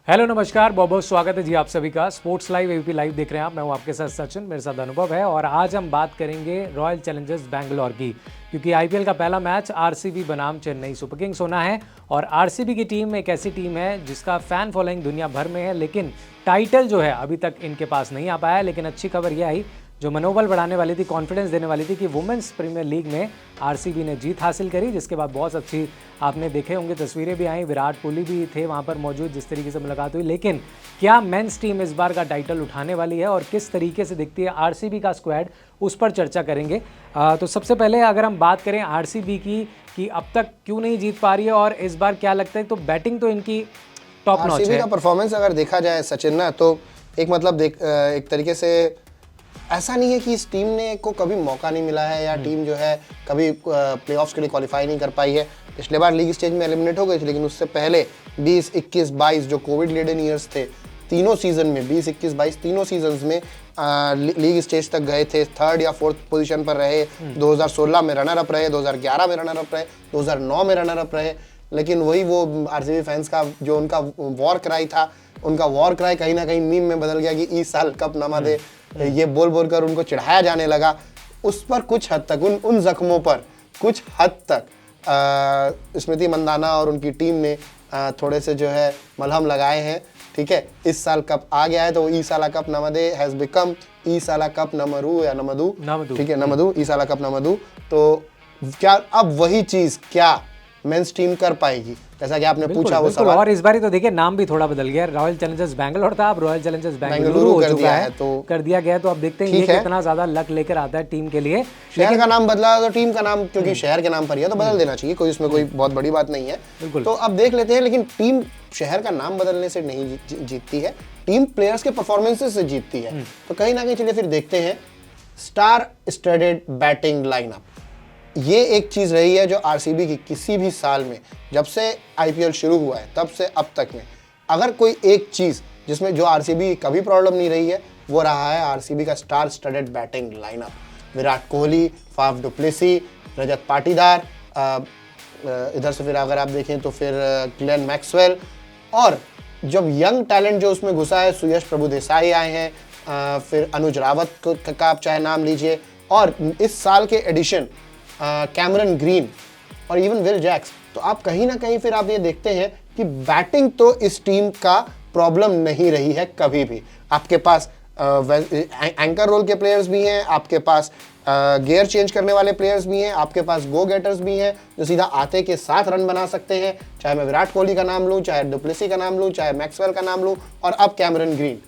Hello नमस्कार, बहुत बहुत स्वागत है जी आप सभी का। स्पोर्ट्स लाइव एबीपी लाइव देख रहे हैं आप। मैं हूं आपके साथ सचिन, मेरे साथ अनुभव है और आज हम बात करेंगे रॉयल चैलेंजर्स बैंगलोर की, क्योंकि आईपीएल का पहला मैच आरसीबी बनाम चेन्नई सुपर किंग्स होना है। और आरसीबी की टीम एक ऐसी टीम है जिसका फैन फॉलोइंग दुनिया भर में है, लेकिन टाइटल जो है अभी तक इनके पास नहीं आ पाया है। लेकिन अच्छी खबर यह आई जो मनोबल बढ़ाने वाली थी, कॉन्फिडेंस देने वाली थी, कि वुमेंस प्रीमियर लीग में आरसीबी ने जीत हासिल करी, जिसके बाद बहुत अच्छी आपने देखे होंगे तस्वीरें भी आई, विराट कोहली भी थे वहां पर मौजूद, जिस तरीके से मुलाकात हुई। लेकिन क्या मेंस टीम इस बार का टाइटल उठाने वाली है और किस तरीके से दिखती है आरसीबी का स्क्वाड, उस पर चर्चा करेंगे। तो सबसे पहले अगर हम बात करें आरसीबी की कि अब तक क्यों नहीं जीत पा रही है और इस बार क्या लगता है, तो बैटिंग तो इनकी टॉप नॉच है। आरसीबी का परफॉर्मेंस अगर देखा जाए सचिन ना, तो एक तरीके से ऐसा नहीं है कि इस टीम ने को कभी मौका नहीं मिला है या टीम जो है कभी प्लेऑफ्स के लिए क्वालिफाई नहीं कर पाई है। पिछले बार लीग स्टेज में एलिमिनेट हो गई थी, लेकिन उससे पहले 20, 21, 22 जो कोविड लेडन ईयर्स थे, तीनों सीजन में 20, 21, 22 तीनों सीजन्स में लीग स्टेज तक गए थे, 3rd या 4th पोजीशन पर रहे। 2016 में रनर अप रहे, 2011 में रनर अप रहे, 2009 में रनर अप रहे। लेकिन वही वो आरसीबी फैंस का जो उनका वॉर क्राई था, उनका वॉर क्राई कहीं ना कहीं मीम में बदल गया कि इस साल कप नमा दे, ये बोल बोल कर उनको चिढ़ाया जाने लगा। उस पर कुछ हद तक उन जख्मों पर कुछ हद तक स्मृति मंदाना और उनकी टीम ने थोड़े से जो है मलहम लगाए हैं। ठीक है, इस साल कप आ गया है तो ई साला कप नमदे हैज बिकम ई साला कप नमरू या नमदू। ठीक है, नमदू, ई साला कप नमदू। तो क्या अब वही चीज क्या मेंस टीम कर पाएगी, जैसा कि आपने पूछा वो सवाल। और इस बार तो देखिए नाम भी थोड़ा बदल गया, रॉयल चैलेंजर्स बैंगलोर था, अब रॉयल चैलेंजर्स बेंगलुरु हो चुका है, तो कर दिया गया। तो अब देखते हैं ये कितना ज्यादा लक लेकर आता है टीम के लिए। शहर का नाम बदला तो टीम का नाम, क्योंकि शहर के नाम पर ही है तो बदल देना चाहिए, कोई इसमें कोई बहुत बड़ी बात नहीं है। तो अब देख लेते हैं, लेकिन टीम शहर का नाम बदलने से नहीं जीतती है, टीम प्लेयर्स के परफॉर्मेंसेस से जीतती है। तो कहीं ना कहीं चलिए फिर देखते हैं स्टार स्टडेड बैटिंग लाइनअप। ये एक चीज रही है जो आरसीबी की किसी भी साल में, जब से आईपीएल शुरू हुआ है तब से अब तक में, अगर कोई एक चीज जिसमें जो आरसीबी कभी प्रॉब्लम नहीं रही है, वो रहा है आरसीबी का star studded batting lineup. Virat Kohli, Faf du Plessis, Rajat Patidar, इधर से फिर अगर आप देखें तो फिर ग्लेन मैक्सवेल, और जब यंग टैलेंट जो उसमें घुसा है, सुयश प्रभुदेसाई आए हैं, फिर अनुज रावत का आप चाहे नाम लीजिए, और इस साल के एडिशन कैमरन ग्रीन और इवन विल जैक्स। तो आप कहीं ना कहीं फिर आप ये देखते हैं कि बैटिंग तो इस टीम का प्रॉब्लम नहीं रही है कभी भी। आपके पास एंकर रोल के प्लेयर्स भी हैं, आपके पास गियर चेंज करने वाले प्लेयर्स भी हैं, आपके पास गो गेटर्स भी हैं जो सीधा आते के साथ रन बना सकते हैं। चाहे मैं विराट कोहली का नाम लूँ, चाहे डुप्लेसी का नाम लूँ, चाहे मैक्सवेल का नाम लूँ, और अब कैमरन ग्रीन।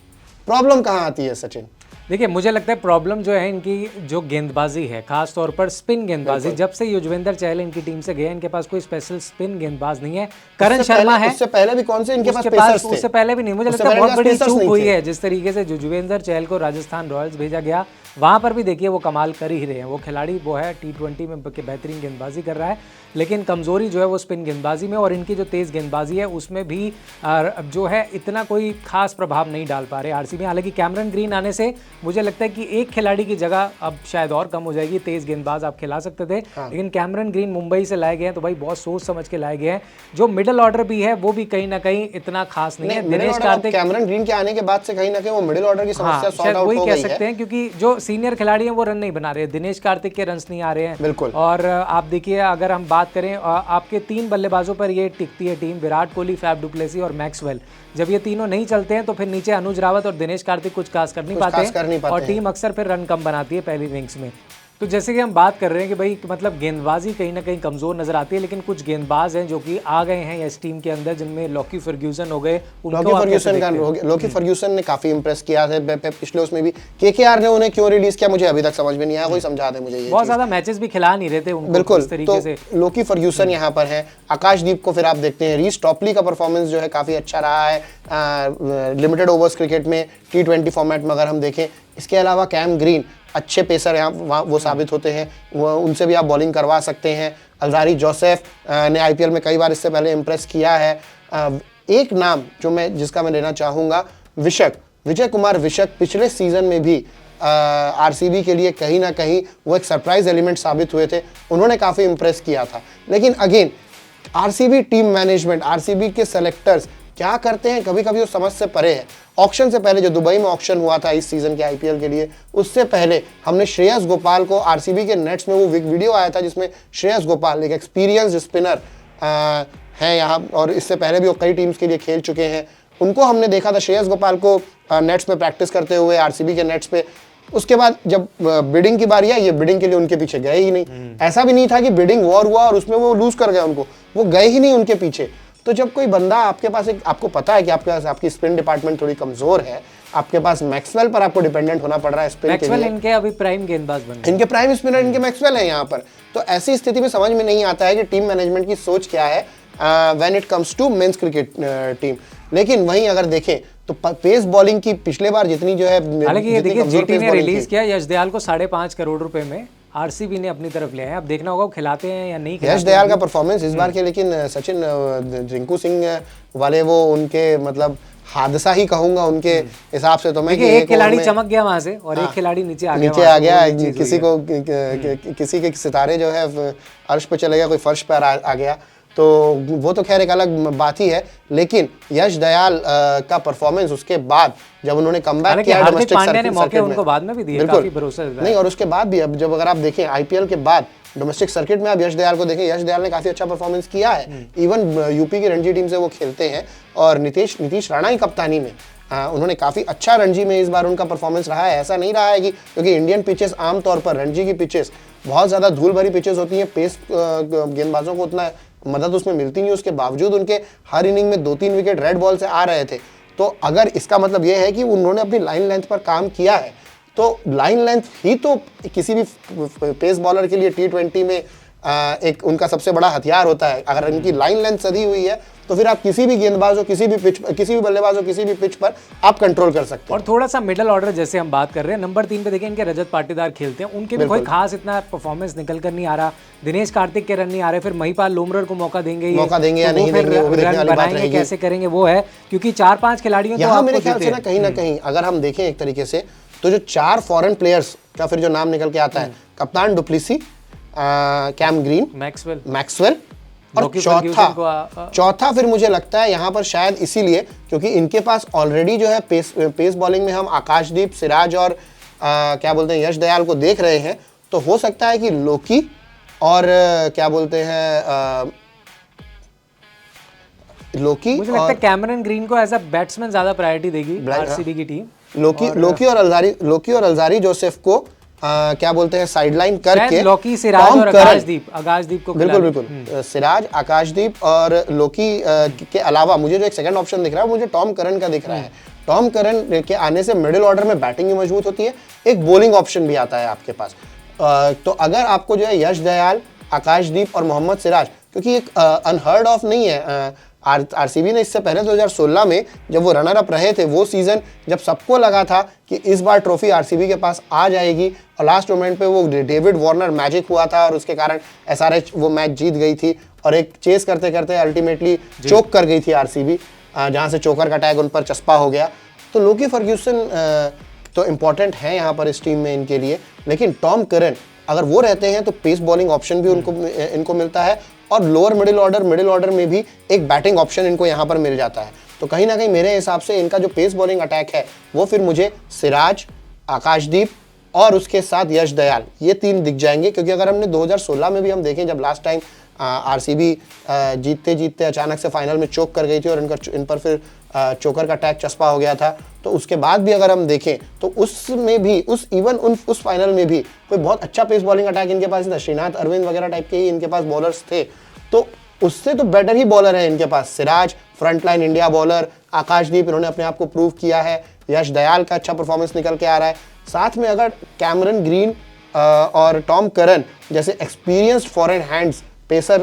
प्रॉब्लम कहाँ आती है सचिन? देखिए मुझे लगता है प्रॉब्लम जो है इनकी जो गेंदबाजी है, खास तौर पर स्पिन गेंदबाजी। जब से युजवेंद्र चहल इनकी टीम से गए, इनके पास कोई स्पेशल स्पिन गेंदबाज नहीं है। करण शर्मा है, उससे पहले भी कौन से इनके पास पेसर्स थे? उससे पहले भी नहीं। मुझे लगता है बहुत बड़ी चूक हुई है जिस तरीके से युजवेंद्र चहल को राजस्थान रॉयल्स भेजा गया। वहां पर भी देखिए वो कमाल कर ही रहे हैं, वो खिलाड़ी वो है T20 में बेहतरीन गेंदबाजी कर रहा है, लेकिन कमजोरी जो है वो स्पिन गेंदबाजी में, और इनकी जो तेज गेंदबाजी है उसमें भी जो है इतना कोई खास प्रभाव नहीं डाल पा रहे आरसीबी। हालांकि कैमरन ग्रीन आने से मुझे लगता है कि एक खिलाड़ी की जगह अब शायद और कम हो जाएगी, तेज गेंदबाज आप खिला सकते थे। लेकिन कैमरन ग्रीन मुंबई से लाए गए हैं तो भाई बहुत सोच समझ के लाए गए हैं। जो मिडिल ऑर्डर भी है वो भी कहीं ना कहीं इतना खास नहीं है। दिनेश कार्तिक, कैमरन ग्रीन के आने के बाद से कहीं ना कहीं वो मिडिल ऑर्डर की समस्या सॉर्ट आउट हो गई है, कह सकते हैं, क्योंकि जो सीनियर खिलाड़ी हैं वो रन नहीं बना रहे, दिनेश कार्तिक के रन्स नहीं आ रहे हैं। बिल्कुल। और आप देखिए अगर हम बात करें, आपके 3 बल्लेबाजों पर ये टिकती है team, Virat Kohli, Faf du Plessis और मैक्सवेल। जब ये तीनों नहीं चलते हैं तो फिर नीचे अनुज रावत और दिनेश कार्तिक कुछ खास कर नहीं पाते, और टीम अक्सर फिर रन कम बनाती है पहली इनिंग्स में। तो जैसे कि हम बात कर रहे हैं कि भाई मतलब गेंदबाजी कहीं ना कहीं कमजोर नजर आती है, लेकिन कुछ गेंदबाज हैं जो कि आ गए हैं इस टीम के अंदर, जिनमें लॉकी फर्ग्यूसन हो गए। लॉकी फर्ग्यूसन ने काफी इंप्रेस किया है पिछले उसमें भी। केकेआर ने उन्हें क्यों रिलीज किया मुझे अभी तक समझ में नहीं आया, कोई समझा दे मुझे। बहुत ज्यादा मैचेस भी खिला नहीं रहे थे उनको। बिल्कुल, इस तरीके से लॉकी फर्ग्यूसन यहाँ पर है। आकाशदीप को फिर आप देखते हैं, रीस टॉपली का परफॉर्मेंस जो है काफी अच्छा रहा है लिमिटेड ओवर्स क्रिकेट में, T20 फॉर्मेट में अगर हम देखें। इसके अलावा कैम ग्रीन अच्छे पेसर यहाँ वो साबित होते हैं, वो उनसे भी आप बॉलिंग करवा सकते हैं। अलजारी जोसेफ ने आईपीएल में कई बार इससे पहले इंप्रेस किया है। एक नाम जिसका मैं लेना चाहूँगा, विजय कुमार विशक। पिछले सीजन में भी आरसीबी के लिए कहीं ना कहीं वो एक सरप्राइज एलिमेंट साबित हुए थे, उन्होंने काफ़ी इंप्रेस किया था। लेकिन again RCB team management, RCB के सेलेक्टर्स क्या करते हैं कभी कभी वो समझ से परे है। ऑक्शन से पहले जो दुबई में ऑक्शन हुआ था इस सीजन के आईपीएल के लिए, उससे पहले हमने श्रेयस गोपाल को आरसीबी के नेट्स में वो वीडियो आया था जिसमें श्रेयस गोपाल एक एक्सपीरियंस्ड स्पिनर है यहाँ, और इससे पहले भी वो कई टीम्स के लिए खेल चुके हैं, उनको हमने देखा था श्रेयस गोपाल को नेट्स में प्रैक्टिस करते हुए आरसीबी के नेट्स पे। उसके बाद जब बिडिंग की बारी आई, ये बिडिंग के लिए उनके पीछे गए ही नहीं। ऐसा भी नहीं था कि बिडिंग वॉर हुआ और उसमें वो लूज कर गए उनको, वो गए ही नहीं उनके पीछे। तो जब कोई बंदा आपके पास आपको पता है कि आपके पास आपकी स्पिन डिपार्टमेंट थोड़ी कमजोर है, आपके पास मैक्सवेल पर आपको डिपेंडेंट होना पड़ रहा है स्पिन के लिए। इनके अभी प्राइम गेंदबाज बन गए, इनके प्राइम स्पिनर इनके मैक्सवेल है यहाँ पर। तो ऐसी स्थिति में समझ में नहीं आता है कि टीम मैनेजमेंट की सोच क्या है when it comes to men's cricket team. लेकिन वहीं अगर देखें तो पेस बॉलिंग की पिछले बार जितनी जो है, हालांकि ये देखिए जीटी ने रिलीज किया यश दयाल को 5.5 करोड़ रुपए में, आरसीबी ने अपनी तरफ लिया है। अब देखना होगा वो खिलाते हैं या नहीं खिलाते। यश दयाल का परफॉर्मेंस इस बार के, लेकिन सचिन रिंकू सिंह वाले वो उनके मतलब हादसा ही कहूंगा उनके हिसाब से। तो मैं एक खिलाड़ी चमक गया वहां से और एक खिलाड़ी नीचे आ गया किसी के सितारे जो है अर्श पे चले गया, कोई फर्श पर आ गया, तो वो तो खैर एक अलग बात ही है। लेकिन यश दयाल का परफॉर्मेंस उसके बाद जब उन्होंने कमबैक किया डोमेस्टिक सर्किट उनको बाद में भी दिया, काफी भरोसा नहीं, और उसके बाद भी अब जब अगर आप देखें आईपीएल के बाद डोमेस्टिक सर्किट में आप यश दयाल को देखें, यश दयाल ने काफी अच्छा परफॉर्मेंस किया है। इवन यूपी की रणजी टीम से वो खेलते हैं और नीतीश राणा की कप्तानी में उन्होंने काफी अच्छा रणजी में इस बार उनका परफॉर्मेंस रहा है। ऐसा नहीं रहा है कि क्योंकि इंडियन पिचेस आमतौर पर रणजी की पिचेस बहुत ज्यादा धूल भरी पिचेस होती हैं, पेस गेंदबाजों को उतना मदद उसमें मिलती नहीं, उसके बावजूद उनके हर इनिंग में 2-3 विकेट रेड बॉल से आ रहे थे। तो अगर इसका मतलब यह है कि उन्होंने अपनी लाइन लेंथ पर काम किया है, तो लाइन लेंथ ही तो किसी भी पेस बॉलर के लिए T20 में एक उनका सबसे बड़ा हथियार होता है। अगर इनकी लाइन लेंथ सदी हुई है तो फिर आप किसी भी गेंदबाज हो, किसी भी बल्लेबाज हो, किसी भी पिच पर आप कंट्रोल कर सकते हैं। और थोड़ा सा मिडिल ऑर्डर जैसे हम बात कर रहे हैं, नंबर 3 पे देखिए इनके रजत पाटीदार खेलते हैं, उनके भी कोई खास इतना परफॉर्मेंस निकल कर नहीं आ रहा। दिनेश कार्तिक के रन नहीं आ रहे, फिर महिपाल लोमरर को मौका देंगे या नहीं देंगे, वो देखने वाली बात रहेगी। कैसे करेंगे वो है, क्योंकि 4-5 खिलाड़ियों यहाँ मेरे ख्याल से ना कहीं ना कहीं अगर हम देखें एक तरीके से, तो जो 4 फॉरेन प्लेयर्स का फिर जो नाम निकल के आता है, कप्तान डुप्लेसी, कैम ग्रीन, मैक्सवेल और चौथा फिर मुझे लगता है यहाँ पर शायद इसीलिए क्योंकि इनके पास ऑलरेडी जो है पेस बॉलिंग में हम आकाशदीप, सिराज और क्या बोलते हैं यश दयाल को देख रहे हैं। तो हो सकता है कि लोकी और क्या बोलते हैं लोकी, मुझे लगता है कैमरन ग्रीन को एज अ बैट्समैन ज्यादा प्रायोरिटी देगी आरसीबी की टीम। लोकी और अलजारी जोसेफ को क्या बोलते हैं साइडलाइन करके लोकी, सिराज और आकाशदीप को बिल्कुल सिराज, आकाशदीप और लोकी के अलावा मुझे जो एक सेकंड ऑप्शन दिख रहा है मुझे टॉम करन का दिख रहा है। टॉम करन के आने से मिडिल ऑर्डर में बैटिंग भी मजबूत होती है, एक बॉलिंग ऑप्शन भी आता है आपके पास। तो अगर आपको जो है यश दयाल, आकाशदीप और मोहम्मद सिराज, क्योंकि एक अनहर्ड ऑफ नहीं है, आरसीबी ने इससे पहले 2016 में जब वो रनर अप रहे थे, वो सीजन जब सबको लगा था कि इस बार ट्रॉफी आरसीबी के पास आ जाएगी, और लास्ट मोमेंट पे वो डेविड वार्नर मैजिक हुआ था और उसके कारण एसआरएच वो मैच जीत गई थी और एक चेस करते करते अल्टीमेटली चोक कर गई थी आरसीबी, जहां से चोकर का टैग उन पर चस्पा हो गया। तो लोकी फर्ग्यूसन तो इम्पॉर्टेंट है यहाँ पर इस टीम में इनके लिए, लेकिन टॉम करन अगर वो रहते हैं तो पेस बॉलिंग ऑप्शन भी इनको मिलता है और लोअर मिडिल ऑर्डर में भी एक बैटिंग ऑप्शन इनको यहाँ पर मिल जाता है। तो कहीं ना कहीं मेरे हिसाब से इनका जो पेस बॉलिंग अटैक है वो फिर मुझे सिराज, आकाशदीप और उसके साथ यश दयाल, ये 3 दिख जाएंगे। क्योंकि अगर हमने 2016 में भी हम देखें जब लास्ट टाइम आरसीबी जीतते जीतते अचानक से फाइनल में चोक कर गई थी और इन पर फिर चोकर का टैग चस्पा हो गया था, तो उसके बाद भी अगर हम देखें तो उसमें भी उस फाइनल में भी कोई बहुत अच्छा पेस बॉलिंग अटैक इनके पास था। श्रीनाथ अरविंद वगैरह टाइप के ही इनके पास बॉलर्स थे, तो उससे तो बेटर ही बॉलर है इनके पास। सिराज फ्रंटलाइन इंडिया बॉलर, आकाशदीप इन्होंने अपने आप को प्रूव किया है, यश दयाल का अच्छा परफॉर्मेंस निकल के आ रहा है। साथ में अगर कैमरन ग्रीन और टॉम करन जैसे एक्सपीरियंस्ड फॉरेन हैंड्स पेसर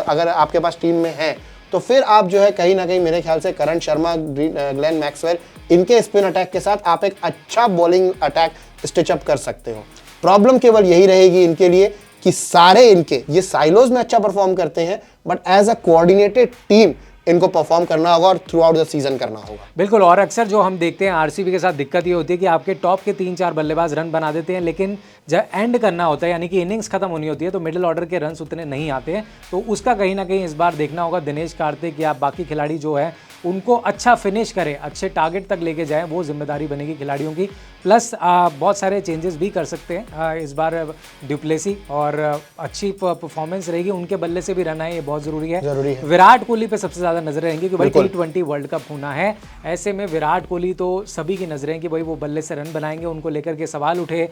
अगर आपके पास टीम में है, तो फिर आप जो है कहीं ना कहीं मेरे ख्याल से करण शर्मा, ग्लेन मैक्सवेल, इनके स्पिन अटैक के साथ आप एक अच्छा बॉलिंग अटैक स्टिचअप कर सकते हो। प्रॉब्लम केवल यही रहेगी इनके लिए कि सारे इनके ये साइलोज में अच्छा परफॉर्म करते हैं, but as a coordinated team इनको परफॉर्म करना होगा और थ्रू आउट द सीजन करना होगा। बिल्कुल, और अक्सर जो हम देखते हैं आरसीबी के साथ दिक्कत ये होती है कि आपके टॉप के 3-4 बल्लेबाज रन बना देते हैं, लेकिन जब एंड करना होता है यानी कि इनिंग्स खत्म होनी होती है तो मिडिल ऑर्डर के रन्स उतने नहीं आते हैं। तो उसका कहीं ना कहीं इस बार देखना होगा दिनेश कार्तिक या बाकी खिलाड़ी जो है उनको अच्छा फिनिश करें, अच्छे टारगेट तक लेके जाएं, वो जिम्मेदारी बनेगी खिलाड़ियों की। प्लस बहुत सारे चेंजेस भी कर सकते हैं इस बार ड्यूप्लेसी, और अच्छी परफॉर्मेंस रहेगी, उनके बल्ले से भी रन आए, ये बहुत ज़रूरी है। विराट कोहली पे सबसे ज़्यादा नजर रहेंगी कि भाई T20 वर्ल्ड कप होना है, ऐसे में विराट कोहली तो सभी की नजरें कि भाई वो बल्ले से रन बनाएंगे, उनको लेकर के सवाल उठे,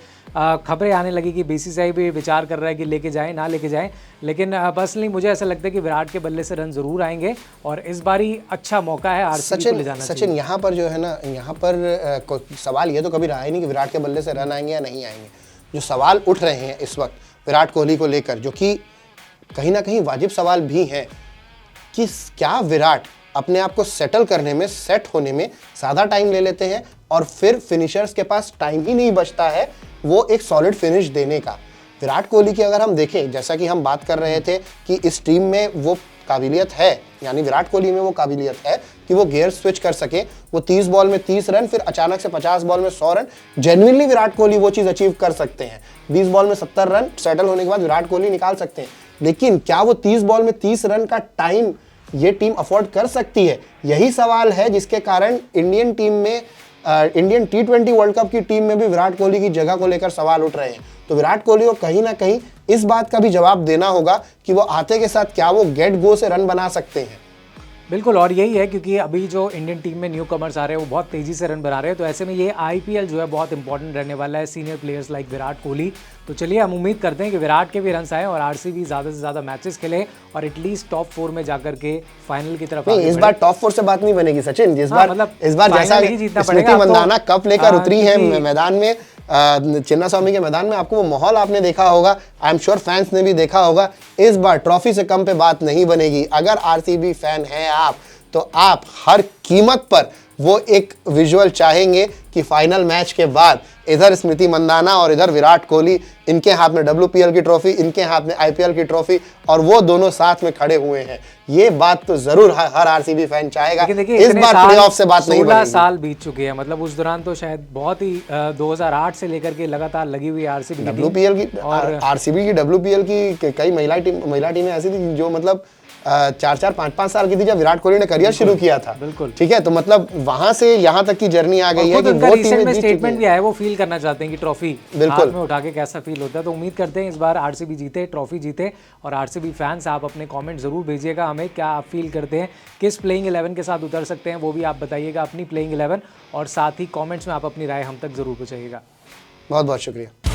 खबरें आने लगी कि BCCI भी विचार कर रहा है कि लेके जाएं ना लेके जाएं, लेकिन पर्सनली मुझे ऐसा लगता है कि विराट के बल्ले से रन जरूर आएंगे और इस बार ही अच्छा मौका है आरसीबी को ले जाना। सचिन यहाँ पर जो है ना, यहाँ पर सवाल ये तो कभी रहा ही नहीं कि विराट के बल्ले से रन आएंगे या नहीं आएंगे। जो सवाल उठ रहे हैं इस वक्त विराट कोहली को लेकर, जो कि कहीं ना कहीं वाजिब सवाल भी हैं कि क्या विराट अपने आप को सेटल करने में, सेट होने में ज़्यादा टाइम ले लेते हैं और फिर फिनिशर्स के पास टाइम ही नहीं बचता है वो एक सॉलिड फिनिश देने का। विराट कोहली की अगर हम देखें, जैसा कि हम बात कर रहे थे कि इस टीम में वो काबिलियत है, यानी विराट कोहली में वो काबिलियत है कि वो गियर स्विच कर सके, वो 30 बॉल में 30 रन, फिर अचानक से 50 बॉल में 100 रन, जेन्युइनली विराट कोहली वो चीज़ अचीव कर सकते हैं। 20 बॉल में 70 रन सेटल होने के बाद विराट कोहली निकाल सकते हैं, लेकिन क्या वो 30 बॉल में 30 रन का टाइम ये टीम अफोर्ड कर सकती है? यही सवाल है जिसके कारण इंडियन टीम में, इंडियन T20 वर्ल्ड कप की टीम में भी विराट कोहली की जगह को लेकर सवाल उठ रहे हैं। तो विराट कोहली को कहीं ना कहीं इस बात का भी जवाब देना होगा कि वो आते के साथ क्या वो गेट गो से रन बना सकते हैं। बिल्कुल, और यही है क्योंकि अभी जो इंडियन टीम में न्यू कमर्स आ रहे हैं वो बहुत तेज़ी से रन बना रहे हैं, तो ऐसे में ये IPL जो है बहुत इंपॉर्टेंट रहने वाला है senior players like Virat Kohli. तो चलिए हम उम्मीद करते हैं कि विराट के भी रन आए और आरसीबी ज़्यादा से ज़्यादा मैचेस खेले और एटलीस्ट टॉप 4 में जाकर के फाइनल की तरफ। नहीं, इस बार टॉप 4 से बात नहीं बनेगी सचिन, इस बार जैसा स्मृति मंदाना कप लेकर उतरी है मैदान में, चिन्नास्वामी के मैदान में, आपको वो माहौल आपने देखा होगा, आई एम श्योर फैंस ने भी देखा होगा। इस बार ट्रॉफी से कम पे बात नहीं बनेगी। अगर आरसीबी फैन हैं आप, तो आप हर कीमत पर वो एक विजुअल चाहेंगे कि फाइनल मैच के बाद इधर स्मृति मंदाना और इधर विराट कोहली, इनके हाथ में WPL की ट्रॉफी, इनके हाथ में IPL की ट्रॉफी, और वो दोनों साथ में खड़े हुए हैं। ये बात तो जरूर हर आरसीबी फैन चाहेगा। इस बार प्लेऑफ से बात नहीं बनेगी। 16 साल बीत चुके हैं, मतलब उस दौरान तो शायद बहुत ही 2008 से लेकर के लगातार लगी हुई आरसीबी WPL की, और आरसीबी की WPL की कई महिला टीमें ऐसी थी जो मतलब 4-4, 5-5 साल की थी जब विराट कोहली ने करियर शुरू किया था। बिल्कुल, ठीक है, तो मतलब वहां से यहाँ तक की जर्नी आ गई है कि वो टीम में स्टेटमेंट भी आया, वो फील करना चाहते हैं कि ट्रॉफी हाथ में उठा के कैसा फील होता है। तो उम्मीद करते हैं इस बार आरसीबी जीते, ट्रॉफी जीते। और आरसीबी फैंस, आप अपने कमेंट जरूर भेजिएगा हमें, क्या आप फील करते हैं, किस प्लेइंग 11 के साथ उतर सकते हैं, वो भी आप बताइएगा अपनी प्लेइंग 11, और साथ ही कॉमेंट्स में आप अपनी राय हम तक जरूर पहुंचाइएगा। बहुत बहुत शुक्रिया।